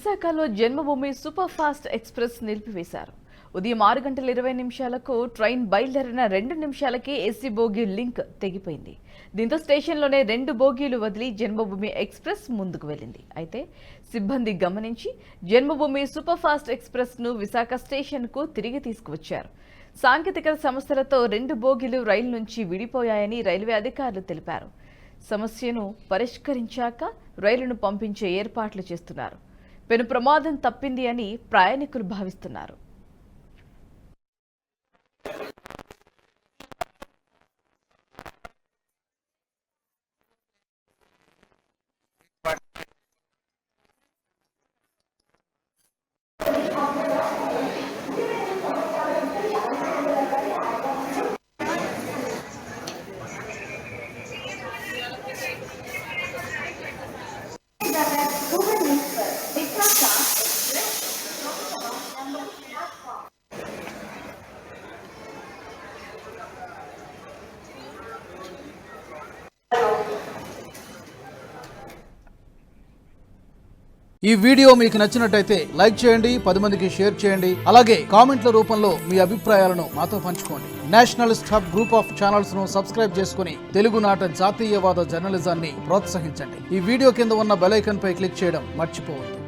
విశాఖలో జన్మభూమి super fast express నిలిపివేశారు. ఉదయం 6:20 ట్రైన్ బయలుదేరిన 2 నిమిషాలకే ఏసీ బోగి లింక్ తెగిపోయింది. దీంతో స్టేషన్లోనే 2 బోగీలు వదిలి జన్మభూమి ఎక్స్ప్రెస్ ముందుకు వెళ్లింది. అయితే సిబ్బంది గమనించి జన్మభూమి సూపర్ ఫాస్ట్ ఎక్స్ప్రెస్ ను విశాఖ స్టేషన్కు తిరిగి తీసుకువచ్చారు. సాంకేతిక సమస్యలతో 2 బోగీలు రైలు నుంచి విడిపోయాయని రైల్వే అధికారులు తెలిపారు. సమస్యను పరిష్కరించాక రైలును పంపించే ఏర్పాట్లు చేస్తున్నారు. పెను ప్రమాదం తప్పింది అని ప్రయాణికులు భావిస్తున్నారు. ఈ వీడియో మీకు నచ్చినట్టయితే లైక్ చేయండి, 10 మందికి షేర్ చేయండి. అలాగే కామెంట్ల రూపంలో మీ అభిప్రాయాలను మాతో పంచుకోండి. Nationalist hub group of channels ను సబ్స్క్రైబ్ చేసుకుని తెలుగునాట జాతీయవాద జర్నలిజాన్ని ప్రోత్సహించండి. ఈ వీడియో కింద ఉన్న బెల్ ఐకాన్ పై క్లిక్ చేయడం మర్చిపోవద్దు.